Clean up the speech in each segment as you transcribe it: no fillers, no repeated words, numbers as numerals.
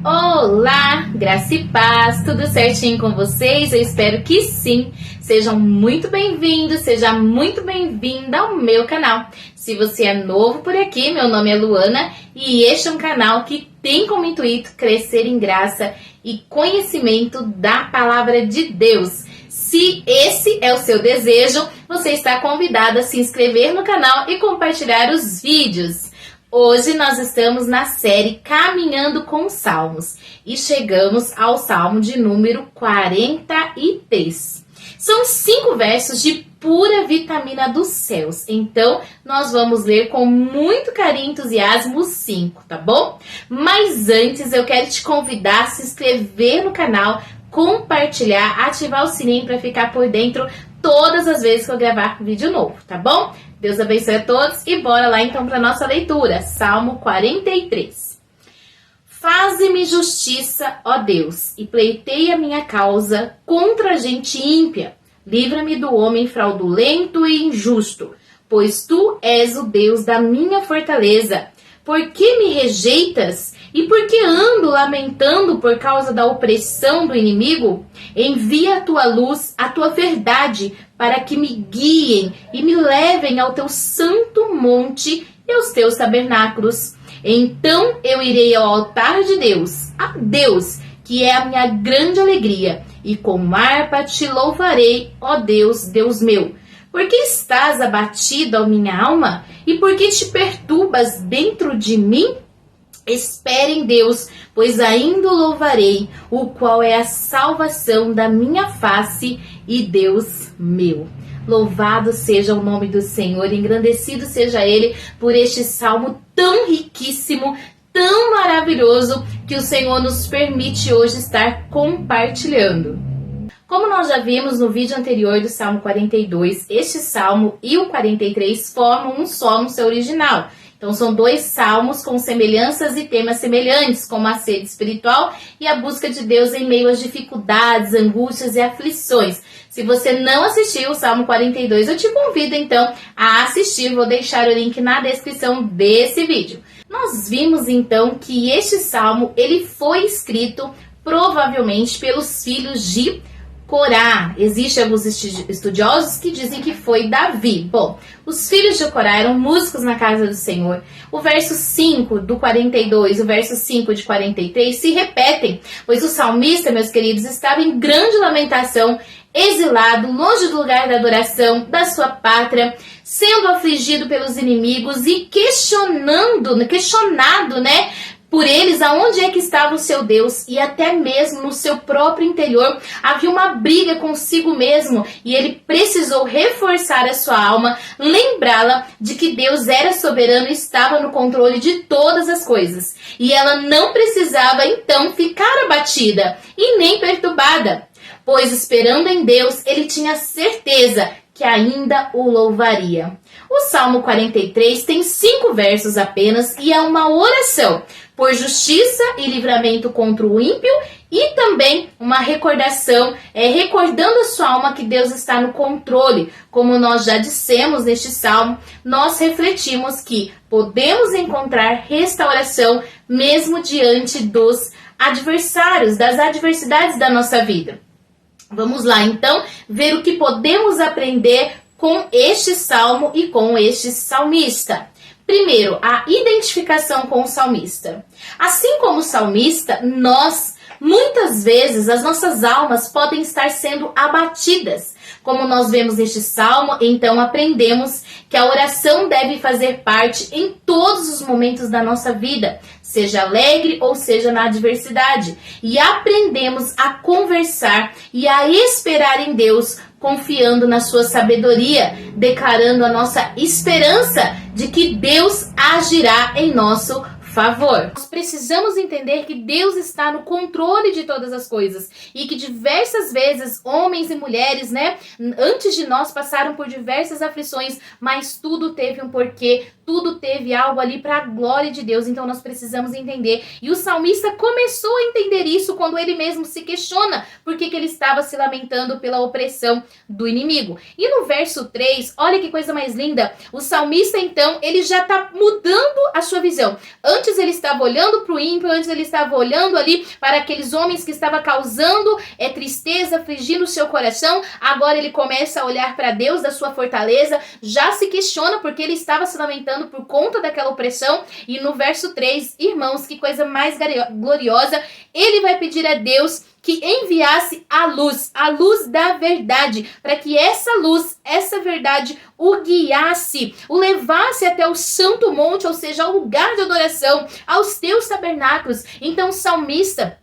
Olá, graça e paz, tudo certinho com vocês? Eu espero que sim. Sejam muito bem-vindos, seja muito bem-vinda ao meu canal. Se você é novo por aqui, meu nome é Luana e este é um canal que tem como intuito crescer em graça e conhecimento da palavra de Deus. Se esse é o seu desejo, você está convidado a se inscrever no canal e compartilhar os vídeos. Hoje nós estamos na série Caminhando com Salmos e chegamos ao Salmo de número 43. São 5 versos de pura vitamina dos céus, então nós vamos ler com muito carinho e entusiasmo os 5, tá bom? Mas antes eu quero te convidar a se inscrever no canal, compartilhar, ativar o sininho para ficar por dentro todas as vezes que eu gravar vídeo novo, tá bom? Deus abençoe a todos e bora lá então para nossa leitura, Salmo 43. Faze-me justiça, ó Deus, e pleiteia minha causa contra a gente ímpia. Livra-me do homem fraudulento e injusto, pois tu és o Deus da minha fortaleza. Por que me rejeitas? E por que ando lamentando por causa da opressão do inimigo? Envia a tua luz, a tua verdade, para que me guiem e me levem ao teu santo monte e aos teus tabernáculos. Então eu irei ao altar de Deus, a Deus, que é a minha grande alegria, e com harpa te louvarei, ó Deus, Deus meu. Por que estás abatido, ó minha alma? E por que te perturbas dentro de mim? Espere em Deus, pois ainda o louvarei, o qual é a salvação da minha face e Deus meu. Louvado seja o nome do Senhor, engrandecido seja Ele por este salmo tão riquíssimo, tão maravilhoso, que o Senhor nos permite hoje estar compartilhando. Como nós já vimos no vídeo anterior do Salmo 42, este salmo e o 43 formam um só no seu original. Então são 2 salmos com semelhanças e temas semelhantes, como a sede espiritual e a busca de Deus em meio às dificuldades, angústias e aflições. Se você não assistiu o Salmo 42, eu te convido então a assistir, vou deixar o link na descrição desse vídeo. Nós vimos então que este salmo ele foi escrito provavelmente pelos filhos de Corá. Existem alguns estudiosos que dizem que foi Davi. Bom, os filhos de Corá eram músicos na casa do Senhor. O verso 5 do 42 e o verso 5 de 43 se repetem, pois o salmista, meus queridos, estava em grande lamentação, exilado, longe do lugar da adoração, da sua pátria, sendo afligido pelos inimigos e questionado, por eles, aonde é que estava o seu Deus, e até mesmo no seu próprio interior havia uma briga consigo mesmo, e ele precisou reforçar a sua alma, lembrá-la de que Deus era soberano e estava no controle de todas as coisas, e ela não precisava então ficar abatida e nem perturbada, pois esperando em Deus, ele tinha certeza que ainda o louvaria. O Salmo 43 tem 5 versos apenas e é uma oração por justiça e livramento contra o ímpio e também uma recordação, recordando a sua alma que Deus está no controle. Como nós já dissemos neste salmo, nós refletimos que podemos encontrar restauração mesmo diante dos adversários, das adversidades da nossa vida. Vamos lá então ver o que podemos aprender com este salmo e com este salmista. Primeiro, a identificação com o salmista. Assim como o salmista, muitas vezes, as nossas almas podem estar sendo abatidas. Como nós vemos neste salmo, então aprendemos que a oração deve fazer parte em todos os momentos da nossa vida, seja alegre ou seja na adversidade. E aprendemos a conversar e a esperar em Deus, confiando na sua sabedoria, declarando a nossa esperança de que Deus agirá em nosso favor. Nós precisamos entender que Deus está no controle de todas as coisas e que diversas vezes homens e mulheres, antes de nós passaram por diversas aflições, mas tudo teve um porquê, tudo teve algo ali para a glória de Deus. Então nós precisamos entender. E o salmista começou a entender isso quando ele mesmo se questiona por que ele estava se lamentando pela opressão do inimigo. E no verso 3, olha que coisa mais linda, o salmista então, ele já está mudando a sua visão. Antes ele estava olhando para o ímpio, antes ele estava olhando ali para aqueles homens que estavam causando tristeza, afligindo o seu coração. Agora ele começa a olhar para Deus da sua fortaleza, já se questiona porque ele estava se lamentando por conta daquela opressão. E no verso 3, irmãos, que coisa mais gloriosa, ele vai pedir a Deus que enviasse a luz da verdade, para que essa luz, essa verdade o guiasse, o levasse até o santo monte, ou seja, ao lugar de adoração, aos teus tabernáculos. Então o salmista,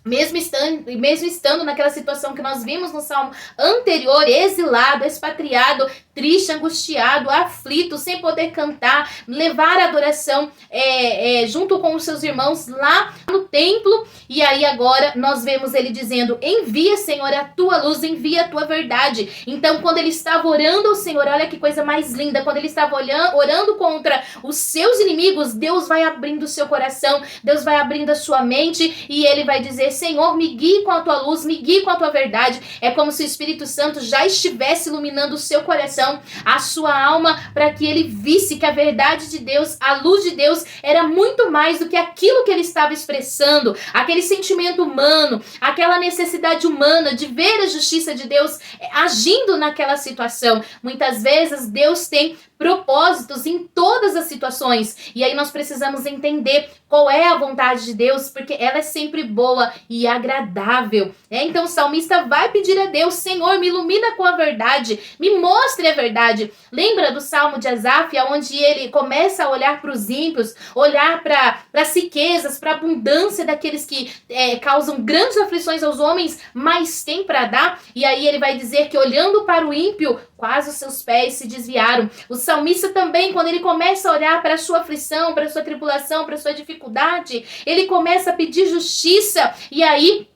mesmo estando naquela situação que nós vimos no salmo anterior, exilado, expatriado, triste, angustiado, aflito, sem poder cantar, levar a adoração junto com os seus irmãos lá no templo. E aí agora nós vemos ele dizendo: envia, Senhor, a tua luz, envia a tua verdade. Então quando ele estava orando ao Senhor, olha que coisa mais linda, quando ele estava orando contra os seus inimigos, Deus vai abrindo o seu coração, Deus vai abrindo a sua mente, e ele vai dizer: Senhor, me guie com a tua luz, me guie com a tua verdade. É como se o Espírito Santo já estivesse iluminando o seu coração, a sua alma, para que ele visse que a verdade de Deus, a luz de Deus, era muito mais do que aquilo que ele estava expressando, aquele sentimento humano, aquela necessidade humana de ver a justiça de Deus agindo naquela situação. Muitas vezes Deus tem propósitos em todas as situações, e aí nós precisamos entender qual é a vontade de Deus, porque ela é sempre boa e agradável. Então o salmista vai pedir a Deus: Senhor, me ilumina com a verdade, me mostre a verdade. Lembra do salmo de Asaf, onde ele começa a olhar para os ímpios, olhar para as riquezas, para a abundância daqueles que causam grandes aflições aos homens, mas tem para dar? E aí ele vai dizer que olhando para o ímpio, quase os seus pés se desviaram. O salmista também, quando ele começa a olhar para a sua aflição, para a sua tribulação, para a sua dificuldade, ele começa a pedir justiça, e aí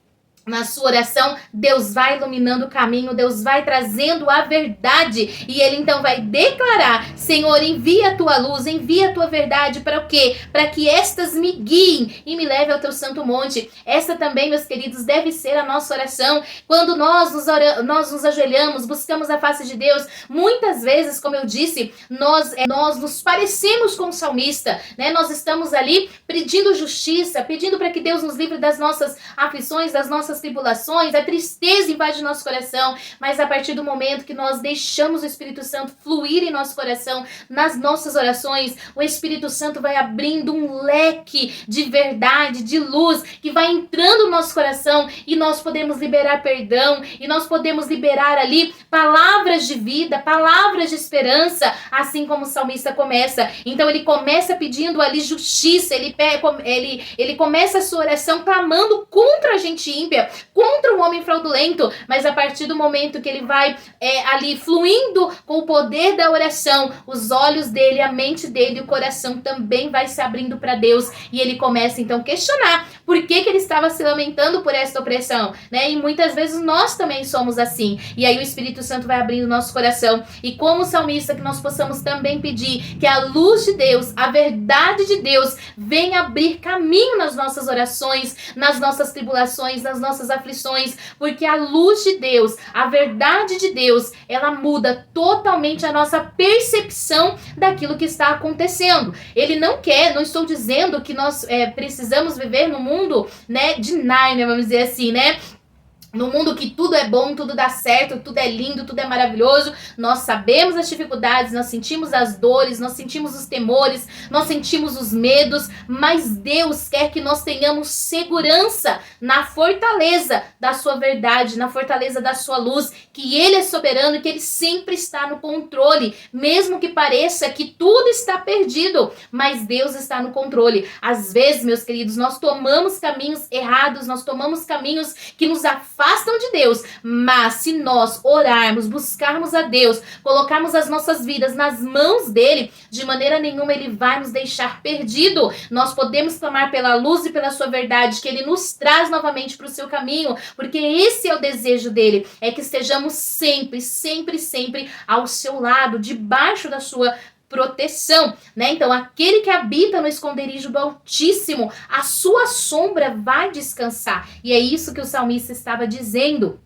na sua oração, Deus vai iluminando o caminho, Deus vai trazendo a verdade, e ele então vai declarar: Senhor, envia a tua luz, envia a tua verdade, para o quê? Para que estas me guiem e me leve ao teu santo monte. Essa também, meus queridos, deve ser a nossa oração. Quando nós nos ajoelhamos, buscamos a face de Deus, muitas vezes, como eu disse, nós nos parecemos com o salmista, né? Nós estamos ali pedindo justiça, pedindo para que Deus nos livre das nossas aflições, das nossas tribulações, a tristeza invade nosso coração, mas a partir do momento que nós deixamos o Espírito Santo fluir em nosso coração, nas nossas orações, o Espírito Santo vai abrindo um leque de verdade, de luz, que vai entrando no nosso coração, e nós podemos liberar perdão, e nós podemos liberar ali palavras de vida, palavras de esperança, assim como o salmista começa. Então ele começa pedindo ali justiça, ele começa a sua oração clamando contra a gente ímpia, contra o homem fraudulento, mas a partir do momento que ele vai ali fluindo com o poder da oração, os olhos dele, a mente dele, o coração também vai se abrindo para Deus, e ele começa então a questionar por que ele estava se lamentando por esta opressão, né? E muitas vezes nós também somos assim, e aí o Espírito Santo vai abrindo nosso coração, e como salmista, que nós possamos também pedir que a luz de Deus, a verdade de Deus, venha abrir caminho nas nossas orações, nas nossas tribulações, nas nossas aflições, porque a luz de Deus, a verdade de Deus, ela muda totalmente a nossa percepção daquilo que está acontecendo. Ele não estou dizendo que nós precisamos viver no mundo, né, de Nárnia, vamos dizer assim, né? No mundo que tudo é bom, tudo dá certo, tudo é lindo, tudo é maravilhoso. Nós sabemos as dificuldades, nós sentimos as dores, nós sentimos os temores, nós sentimos os medos, mas Deus quer que nós tenhamos segurança na fortaleza da sua verdade, na fortaleza da sua luz, que Ele é soberano e que Ele sempre está no controle, mesmo que pareça que tudo está perdido, mas Deus está no controle. Às vezes, meus queridos, nós tomamos caminhos errados, nós tomamos caminhos que nos afastam de Deus, mas se nós orarmos, buscarmos a Deus, colocarmos as nossas vidas nas mãos dele, de maneira nenhuma ele vai nos deixar perdido. Nós podemos clamar pela luz e pela sua verdade, que ele nos traz novamente para o seu caminho, porque esse é o desejo dele, é que estejamos sempre, sempre, sempre ao seu lado, debaixo da sua proteção, né? Então, aquele que habita no esconderijo do Altíssimo, a sua sombra vai descansar. E é isso que o salmista estava dizendo.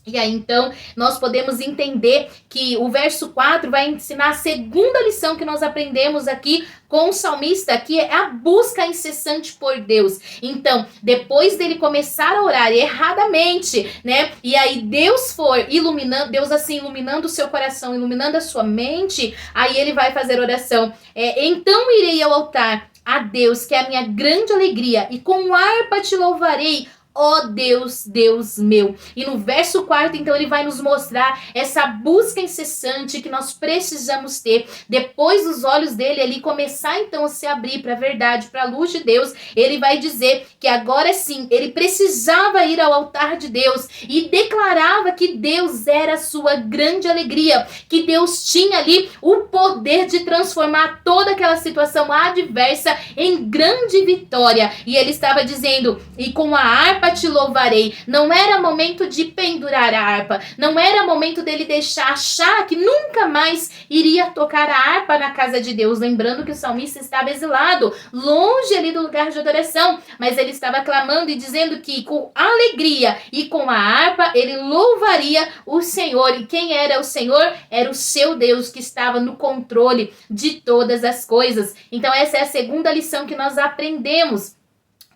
E aí, então, nós podemos entender que o verso 4 vai ensinar a segunda lição que nós aprendemos aqui com o salmista, que é a busca incessante por Deus. Então, depois dele começar a orar erradamente, né? E aí Deus for iluminando, Deus assim iluminando o seu coração, iluminando a sua mente, aí ele vai fazer oração. Então irei ao altar a Deus, que é a minha grande alegria, e com harpa te louvarei, ó Deus, Deus meu. E no verso 4, então, ele vai nos mostrar essa busca incessante que nós precisamos ter. Depois dos olhos dele ali começar, então, a se abrir para a verdade, para a luz de Deus, ele vai dizer que agora sim, ele precisava ir ao altar de Deus e declarava que Deus era a sua grande alegria, que Deus tinha ali o poder de transformar toda aquela situação adversa em grande vitória. E ele estava dizendo, e com a harpa te louvarei. Não era momento de pendurar a harpa, não era momento dele achar que nunca mais iria tocar a harpa na casa de Deus, lembrando que o salmista estava exilado, longe ali do lugar de adoração, mas ele estava clamando e dizendo que com alegria e com a harpa ele louvaria o Senhor. E quem era o Senhor? Era o seu Deus, que estava no controle de todas as coisas. Então essa é a segunda lição que nós aprendemos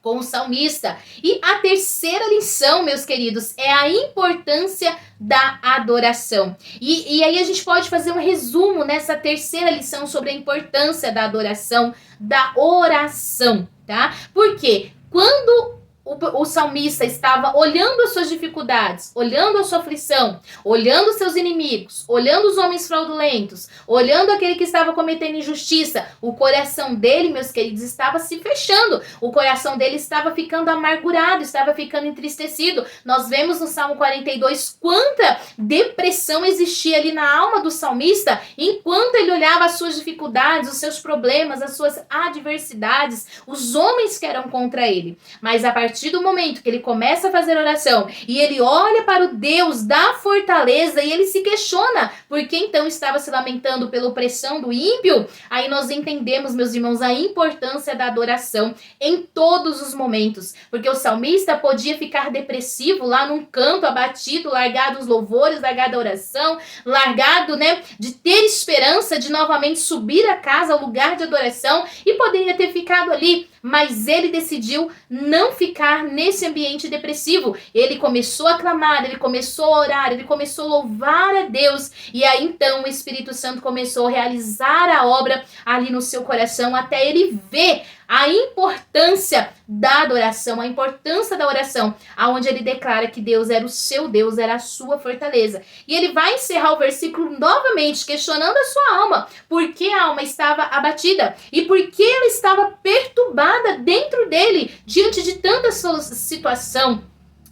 com o salmista. E a terceira lição, meus queridos, é a importância da adoração. E aí a gente pode fazer um resumo nessa terceira lição sobre a importância da adoração, da oração, tá? Porque quando o salmista estava olhando as suas dificuldades, olhando a sua aflição, olhando os seus inimigos, olhando os homens fraudulentos, olhando aquele que estava cometendo injustiça, o coração dele, meus queridos, estava se fechando, o coração dele estava ficando amargurado, estava ficando entristecido. Nós vemos no Salmo 42 quanta depressão existia ali na alma do salmista, enquanto ele olhava as suas dificuldades, os seus problemas, as suas adversidades, os homens que eram contra ele. Mas a partir do momento que ele começa a fazer oração e ele olha para o Deus da fortaleza e ele se questiona por que então estava se lamentando pela opressão do ímpio, aí nós entendemos, meus irmãos, a importância da adoração em todos os momentos, porque o salmista podia ficar depressivo lá num canto, abatido, largado os louvores, largado a oração, largado, né, de ter esperança de novamente subir a casa, ao lugar de adoração, e poderia ter ficado ali, mas ele decidiu não ficar nesse ambiente depressivo. Ele começou a clamar, ele começou a orar, ele começou a louvar a Deus. E aí então o Espírito Santo começou a realizar a obra ali no seu coração, até ele ver a importância da adoração, a importância da oração, aonde ele declara que Deus era o seu Deus, era a sua fortaleza. E ele vai encerrar o versículo novamente, questionando a sua alma, por que a alma estava abatida e por que ela estava perturbada dentro dele, diante de tanta situação.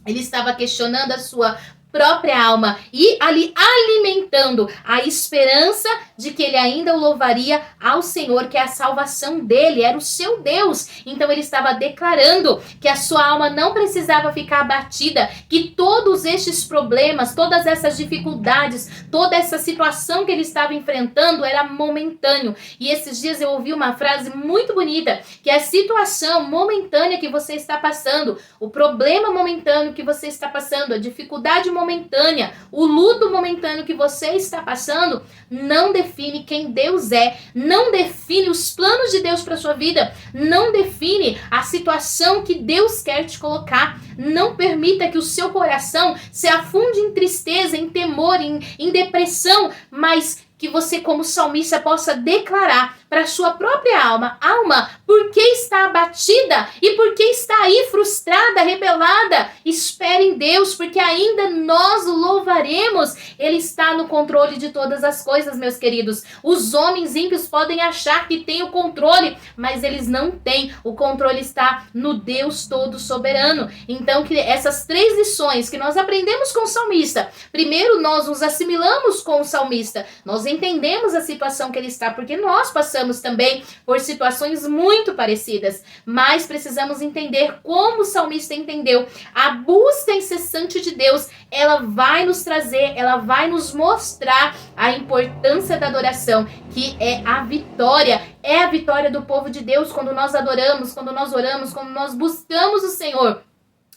Ele estava questionando a sua própria alma e ali alimentando a esperança de que ele ainda o louvaria ao Senhor, que é a salvação dele, era o seu Deus. Então ele estava declarando que a sua alma não precisava ficar abatida, que todos estes problemas, todas essas dificuldades, toda essa situação que ele estava enfrentando era momentâneo. E esses dias eu ouvi uma frase muito bonita, que a situação momentânea que você está passando, o problema momentâneo que você está passando, a dificuldade momentânea, o luto momentâneo que você está passando, não define quem Deus é, não define os planos de Deus para sua vida, não define a situação que Deus quer te colocar. Não permita que o seu coração se afunde em tristeza, em temor, em depressão, mas que você, como salmista, possa declarar para a sua própria alma: alma, por que está abatida? E por que está aí frustrada, rebelada? Espere em Deus, porque ainda nós o louvaremos. Ele está no controle de todas as coisas, meus queridos. Os homens ímpios podem achar que têm o controle, mas eles não têm. O controle está no Deus todo soberano. Então, que essas 3 lições que nós aprendemos com o salmista, primeiro nós nos assimilamos com o salmista, nós entendemos a situação que ele está, porque nós passamos também por situações muito parecidas, mas precisamos entender como o salmista entendeu. A busca incessante de Deus, ela vai nos trazer, ela vai nos mostrar a importância da adoração, que é a vitória do povo de Deus quando nós adoramos, quando nós oramos, quando nós buscamos o Senhor.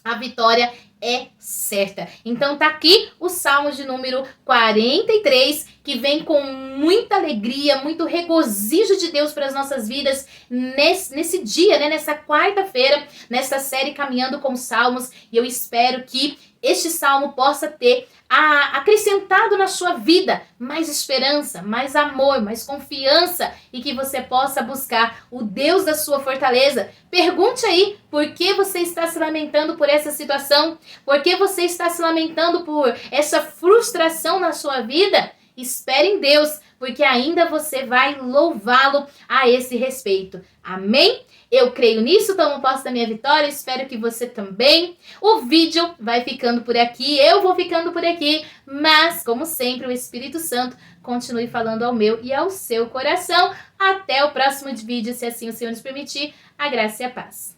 a vitória é certa. Então tá aqui o Salmo de número 43, que vem com muita alegria, muito regozijo de Deus para as nossas vidas nesse dia, né? Nessa quarta-feira, nessa série Caminhando com Salmos. E eu espero que este salmo possa ter acrescentado na sua vida mais esperança, mais amor, mais confiança, e que você possa buscar o Deus da sua fortaleza. Pergunte aí por que você está se lamentando por essa situação, por que você está se lamentando por essa frustração na sua vida. Espere em Deus, porque ainda você vai louvá-lo a esse respeito. Amém? Eu creio nisso, tomo posse da minha vitória, espero que você também. O vídeo vai ficando por aqui, eu vou ficando por aqui, mas, como sempre, o Espírito Santo continue falando ao meu e ao seu coração. Até o próximo vídeo, se assim o Senhor nos permitir. A graça e a paz.